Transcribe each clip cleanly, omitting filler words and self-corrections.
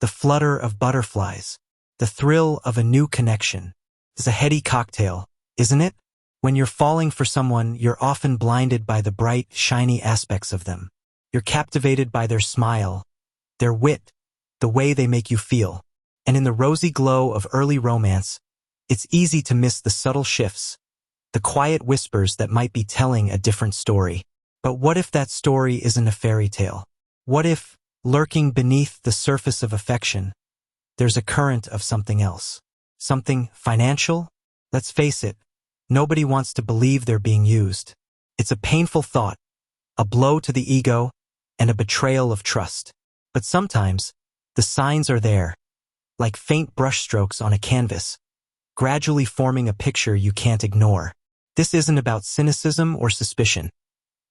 the flutter of butterflies, the thrill of a new connection. It's a heady cocktail, isn't it? When you're falling for someone, you're often blinded by the bright, shiny aspects of them. You're captivated by their smile, their wit, the way they make you feel. And in the rosy glow of early romance, it's easy to miss the subtle shifts, the quiet whispers that might be telling a different story. But what if that story isn't a fairy tale? What if, lurking beneath the surface of affection, there's a current of something else? Something financial? Let's face it, nobody wants to believe they're being used. It's a painful thought, a blow to the ego, and a betrayal of trust. But sometimes, the signs are there, like faint brushstrokes on a canvas, gradually forming a picture you can't ignore. This isn't about cynicism or suspicion.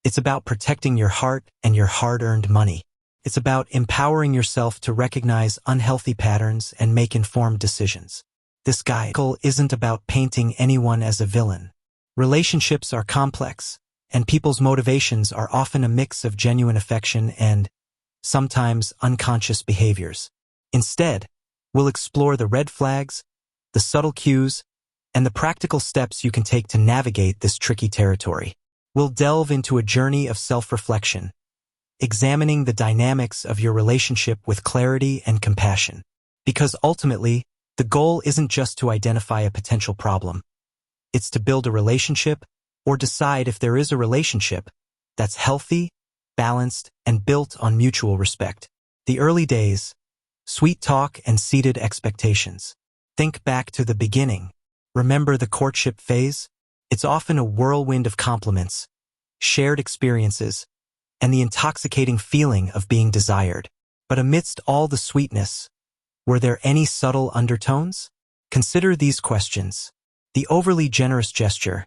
It's about protecting your heart and your hard-earned money. It's about empowering yourself to recognize unhealthy patterns and make informed decisions. This guide isn't about painting anyone as a villain. Relationships are complex, and people's motivations are often a mix of genuine affection and, sometimes, unconscious behaviors. Instead, we'll explore the red flags, the subtle cues, and the practical steps you can take to navigate this tricky territory. We'll delve into a journey of self-reflection, examining the dynamics of your relationship with clarity and compassion. Because ultimately, the goal isn't just to identify a potential problem. It's to build a relationship, or decide if there is a relationship, that's healthy, balanced, and built on mutual respect. The early days, sweet talk and seated expectations. Think back to the beginning. Remember the courtship phase? It's often a whirlwind of compliments, shared experiences, and the intoxicating feeling of being desired. But amidst all the sweetness, were there any subtle undertones? Consider these questions. The overly generous gesture.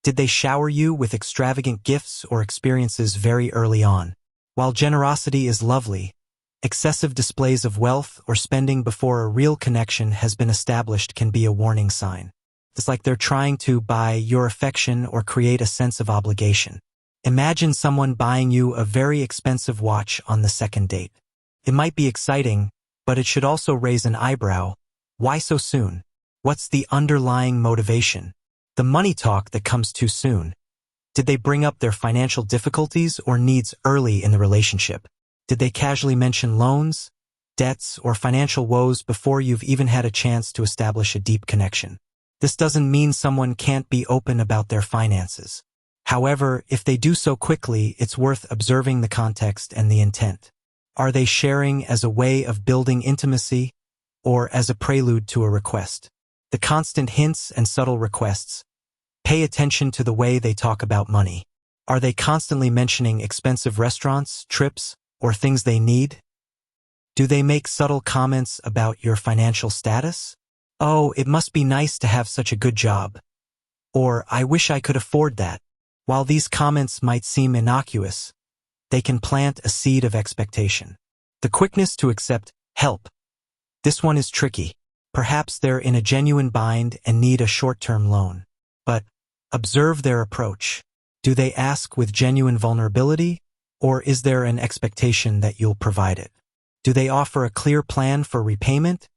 Did they shower you with extravagant gifts or experiences very early on? While generosity is lovely, excessive displays of wealth or spending before a real connection has been established can be a warning sign. It's like they're trying to buy your affection or create a sense of obligation. Imagine someone buying you a very expensive watch on the second date. It might be exciting, but it should also raise an eyebrow. Why so soon? What's the underlying motivation? The money talk that comes too soon. Did they bring up their financial difficulties or needs early in the relationship? Did they casually mention loans, debts, or financial woes before you've even had a chance to establish a deep connection? This doesn't mean someone can't be open about their finances. However, if they do so quickly, it's worth observing the context and the intent. Are they sharing as a way of building intimacy or as a prelude to a request? The constant hints and subtle requests. Pay attention to the way they talk about money. Are they constantly mentioning expensive restaurants, trips, or things they need? Do they make subtle comments about your financial status? Oh, it must be nice to have such a good job. Or, I wish I could afford that. While these comments might seem innocuous, they can plant a seed of expectation. The quickness to accept help. This one is tricky. Perhaps they're in a genuine bind and need a short-term loan. But observe their approach. Do they ask with genuine vulnerability, or is there an expectation that you'll provide it? Do they offer a clear plan for repayment,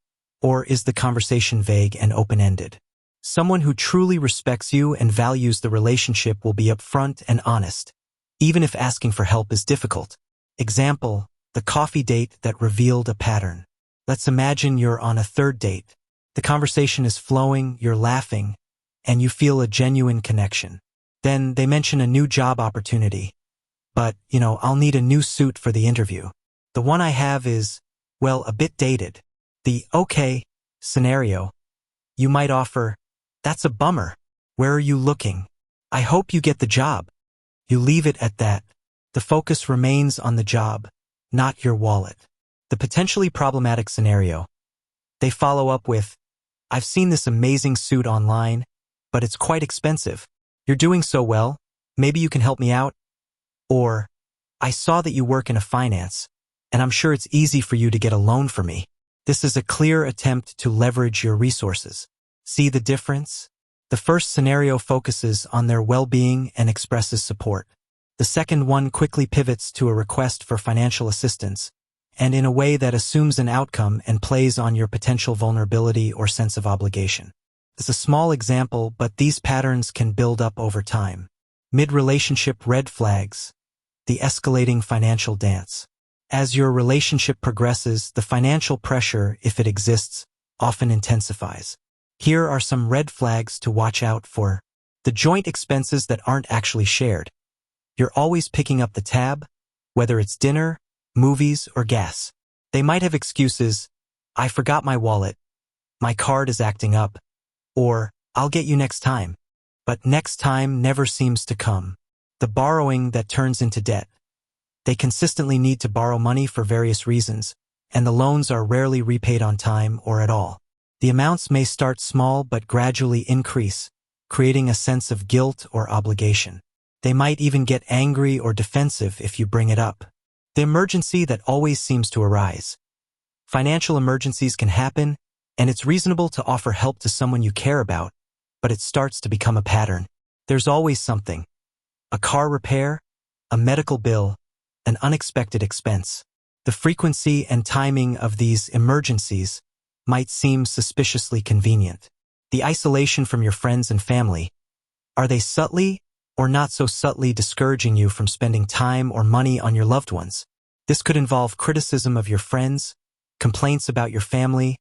or is the conversation vague and open-ended? Someone who truly respects you and values the relationship will be upfront and honest, even if asking for help is difficult. Example, the coffee date that revealed a pattern. Let's imagine you're on a third date. The conversation is flowing, you're laughing, and you feel a genuine connection. Then they mention a new job opportunity. But, I'll need a new suit for the interview. The one I have is, well, a bit dated. The okay scenario. You might offer, that's a bummer. Where are you looking? I hope you get the job. You leave it at that. The focus remains on the job, not your wallet. The potentially problematic scenario. They follow up with, I've seen this amazing suit online, but it's quite expensive. You're doing so well, maybe you can help me out? Or, I saw that you work in finance, and I'm sure it's easy for you to get a loan for me. This is a clear attempt to leverage your resources. See the difference? The first scenario focuses on their well-being and expresses support. The second one quickly pivots to a request for financial assistance, and in a way that assumes an outcome and plays on your potential vulnerability or sense of obligation. It's a small example, but these patterns can build up over time. Mid-relationship red flags. The escalating financial dance. As your relationship progresses, the financial pressure, if it exists, often intensifies. Here are some red flags to watch out for. The joint expenses that aren't actually shared. You're always picking up the tab, whether it's dinner, movies, or gas. They might have excuses, "I forgot my wallet," "My card is acting up," or "I'll get you next time." But next time never seems to come. The borrowing that turns into debt. They consistently need to borrow money for various reasons, and the loans are rarely repaid on time or at all. The amounts may start small but gradually increase, creating a sense of guilt or obligation. They might even get angry or defensive if you bring it up. The emergency that always seems to arise. Financial emergencies can happen, and it's reasonable to offer help to someone you care about, but it starts to become a pattern. There's always something. A car repair, a medical bill, an unexpected expense. The frequency and timing of these emergencies might seem suspiciously convenient. The isolation from your friends and family. Are they subtly or not so subtly discouraging you from spending time or money on your loved ones? This could involve criticism of your friends, complaints about your family,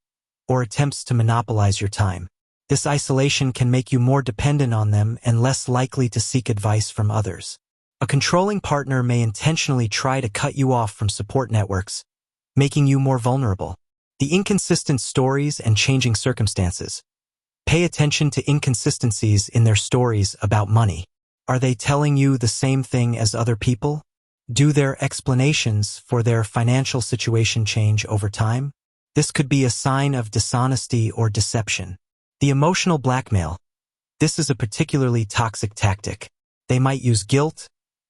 or attempts to monopolize your time. This isolation can make you more dependent on them and less likely to seek advice from others. A controlling partner may intentionally try to cut you off from support networks, making you more vulnerable. The inconsistent stories and changing circumstances. Pay attention to inconsistencies in their stories about money. Are they telling you the same thing as other people? Do their explanations for their financial situation change over time? This could be a sign of dishonesty or deception. The emotional blackmail. This is a particularly toxic tactic. They might use guilt,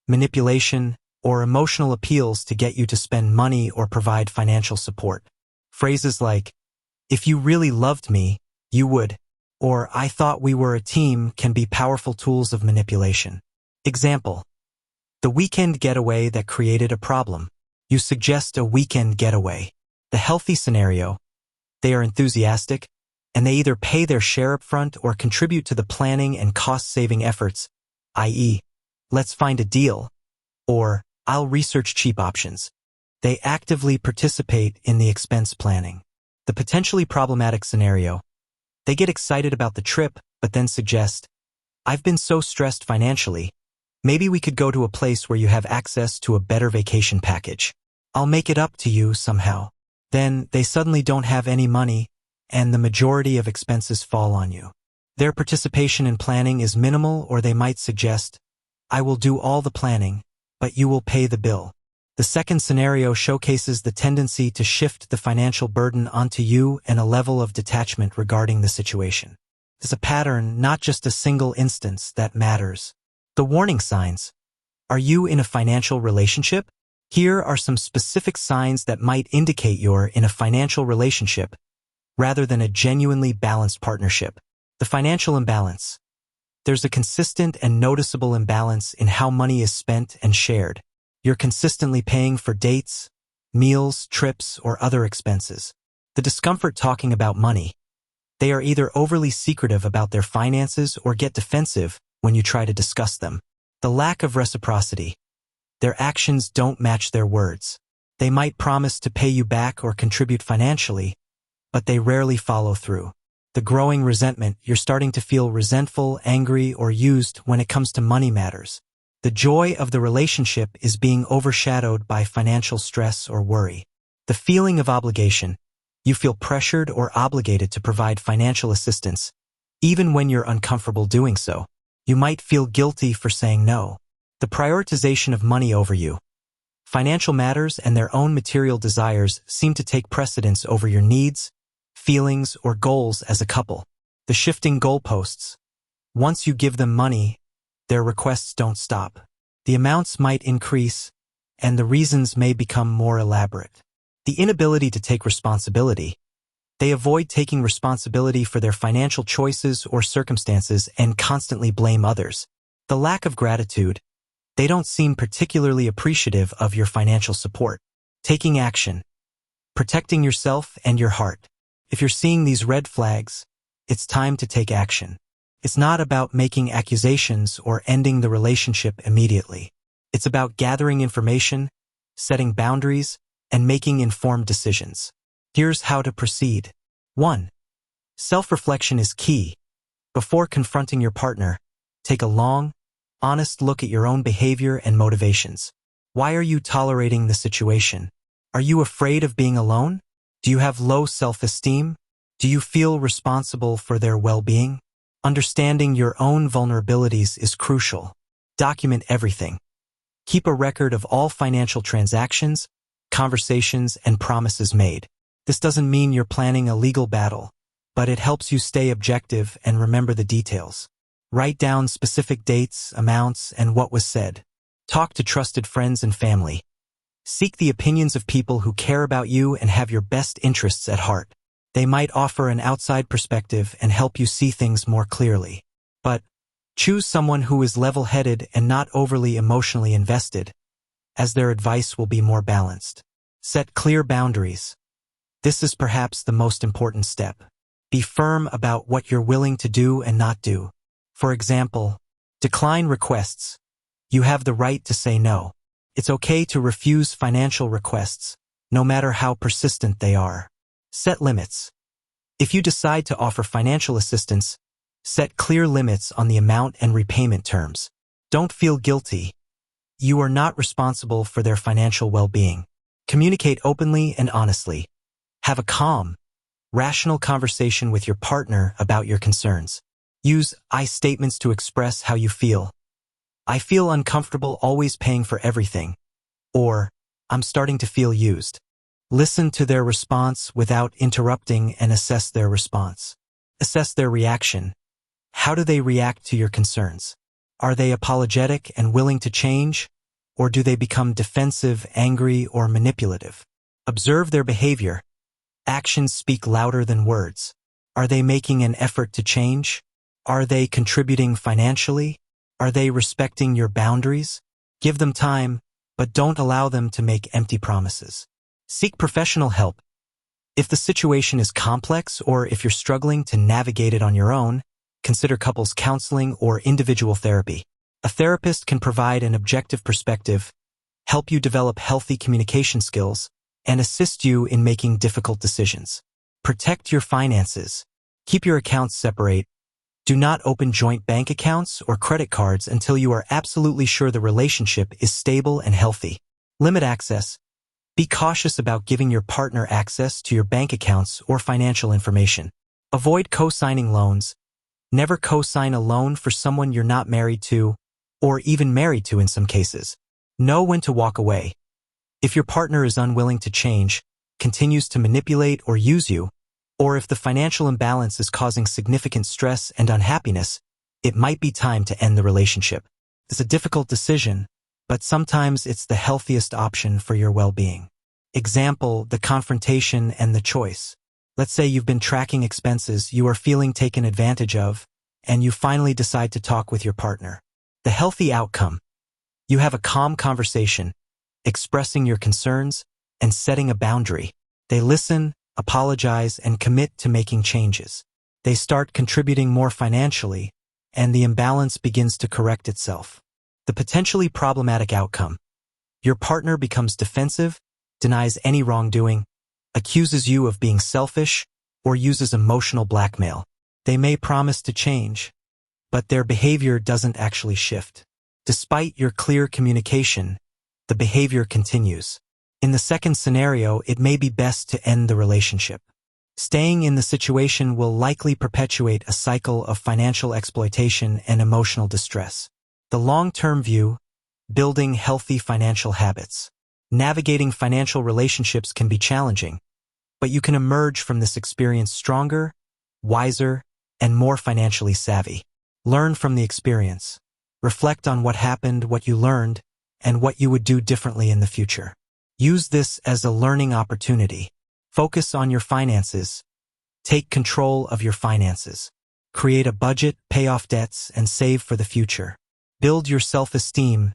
manipulation, or emotional appeals to get you to spend money or provide financial support. Phrases like, "If you really loved me, you would," or "I thought we were a team" can be powerful tools of manipulation. Example: the weekend getaway that created a problem. You suggest a weekend getaway. The healthy scenario. They are enthusiastic, and they either pay their share up front or contribute to the planning and cost-saving efforts, i.e., "Let's find a deal," or "I'll research cheap options." They actively participate in the expense planning. The potentially problematic scenario. They get excited about the trip, but then suggest, "I've been so stressed financially. Maybe we could go to a place where you have access to a better vacation package. I'll make it up to you somehow." Then they suddenly don't have any money, and the majority of expenses fall on you. Their participation in planning is minimal, or they might suggest, "I will do all the planning, but you will pay the bill." The second scenario showcases the tendency to shift the financial burden onto you and a level of detachment regarding the situation. It's a pattern, not just a single instance, that matters. The warning signs. Are you in a financial relationship? Here are some specific signs that might indicate you're in a financial relationship rather than a genuinely balanced partnership. The financial imbalance. There's a consistent and noticeable imbalance in how money is spent and shared. You're consistently paying for dates, meals, trips, or other expenses. The discomfort talking about money. They are either overly secretive about their finances or get defensive when you try to discuss them. The lack of reciprocity. Their actions don't match their words. They might promise to pay you back or contribute financially, but they rarely follow through. The growing resentment. You're starting to feel resentful, angry, or used when it comes to money matters. The joy of the relationship is being overshadowed by financial stress or worry. The feeling of obligation. You feel pressured or obligated to provide financial assistance, even when you're uncomfortable doing so. You might feel guilty for saying no. The prioritization of money over you. Financial matters and their own material desires seem to take precedence over your needs, feelings, or goals as a couple. The shifting goalposts. Once you give them money, their requests don't stop. The amounts might increase, and the reasons may become more elaborate. The inability to take responsibility. They avoid taking responsibility for their financial choices or circumstances and constantly blame others. The lack of gratitude. They don't seem particularly appreciative of your financial support. Taking action. protecting yourself and your heart. If you're seeing these red flags, it's time to take action. It's not about making accusations or ending the relationship immediately. It's about gathering information, setting boundaries, and making informed decisions. Here's how to proceed. 1. Self-reflection is key. Before confronting your partner, take a long, honest look at your own behavior and motivations. Why are you tolerating the situation? Are you afraid of being alone? Do you have low self-esteem? Do you feel responsible for their well-being? Understanding your own vulnerabilities is crucial. Document everything. Keep a record of all financial transactions, conversations, and promises made. This doesn't mean you're planning a legal battle, but it helps you stay objective and remember the details. Write down specific dates, amounts, and what was said. Talk to trusted friends and family. Seek the opinions of people who care about you and have your best interests at heart. They might offer an outside perspective and help you see things more clearly. But choose someone who is level-headed and not overly emotionally invested, as their advice will be more balanced. Set clear boundaries. This is perhaps the most important step. Be firm about what you're willing to do and not do. For example, decline requests. You have the right to say no. It's okay to refuse financial requests, no matter how persistent they are. Set limits. If you decide to offer financial assistance, set clear limits on the amount and repayment terms. Don't feel guilty. You are not responsible for their financial well-being. Communicate openly and honestly. Have a calm, rational conversation with your partner about your concerns. Use I statements to express how you feel. I feel uncomfortable always paying for everything. Or, I'm starting to feel used. Listen to their response without interrupting and assess their response. Assess their reaction. How do they react to your concerns? Are they apologetic and willing to change? Or do they become defensive, angry, or manipulative? Observe their behavior. Actions speak louder than words. Are they making an effort to change? Are they contributing financially? Are they respecting your boundaries? Give them time, but don't allow them to make empty promises. Seek professional help. If the situation is complex or if you're struggling to navigate it on your own, consider couples counseling or individual therapy. A therapist can provide an objective perspective, help you develop healthy communication skills, and assist you in making difficult decisions. Protect your finances. Keep your accounts separate. Do not open joint bank accounts or credit cards until you are absolutely sure the relationship is stable and healthy. Limit access. Be cautious about giving your partner access to your bank accounts or financial information. Avoid co-signing loans. Never co-sign a loan for someone you're not married to, or even married to in some cases. Know when to walk away. If your partner is unwilling to change, continues to manipulate or use you, or if the financial imbalance is causing significant stress and unhappiness, it might be time to end the relationship. It's a difficult decision, but sometimes it's the healthiest option for your well-being. Example, the confrontation and the choice. Let's say you've been tracking expenses, you are feeling taken advantage of, and you finally decide to talk with your partner. The healthy outcome. You have a calm conversation, expressing your concerns, and setting a boundary. They listen, apologize, and commit to making changes. They start contributing more financially, and the imbalance begins to correct itself. The potentially problematic outcome. Your partner becomes defensive, denies any wrongdoing, accuses you of being selfish, or uses emotional blackmail. They may promise to change, but their behavior doesn't actually shift. Despite your clear communication, the behavior continues. In the second scenario, it may be best to end the relationship. Staying in the situation will likely perpetuate a cycle of financial exploitation and emotional distress. The long-term view, building healthy financial habits. Navigating financial relationships can be challenging, but you can emerge from this experience stronger, wiser, and more financially savvy. Learn from the experience. Reflect on what happened, what you learned, and what you would do differently in the future. Use this as a learning opportunity. Focus on your finances. Take control of your finances. Create a budget, pay off debts, and save for the future. Build your self-esteem.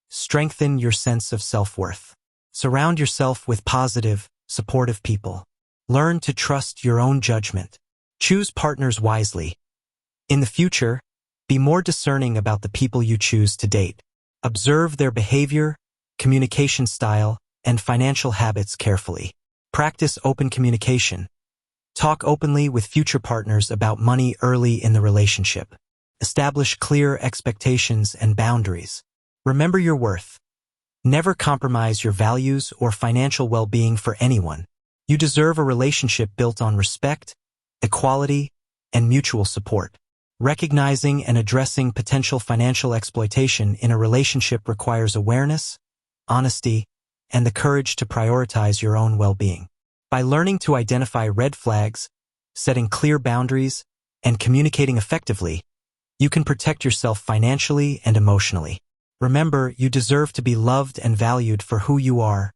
Strengthen your sense of self-worth. Surround yourself with positive, supportive people. Learn to trust your own judgment. Choose partners wisely. In the future, be more discerning about the people you choose to date. Observe their behavior, communication style, and financial habits carefully. Practice open communication. Talk openly with future partners about money early in the relationship. Establish clear expectations and boundaries. Remember your worth. Never compromise your values or financial well-being for anyone. You deserve a relationship built on respect, equality, and mutual support. Recognizing and addressing potential financial exploitation in a relationship requires awareness, honesty, and the courage to prioritize your own well-being. By learning to identify red flags, setting clear boundaries, and communicating effectively, you can protect yourself financially and emotionally. Remember, you deserve to be loved and valued for who you are,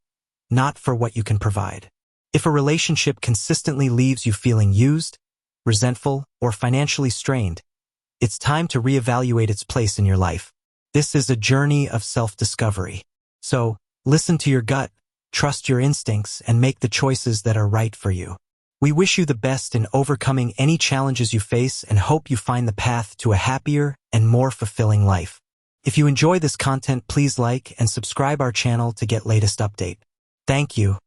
not for what you can provide. If a relationship consistently leaves you feeling used, resentful, or financially strained, it's time to reevaluate its place in your life. This is a journey of self-discovery. So, listen to your gut, trust your instincts, and make the choices that are right for you. We wish you the best in overcoming any challenges you face and hope you find the path to a happier and more fulfilling life. If you enjoy this content, please like and subscribe our channel to get latest update. Thank you.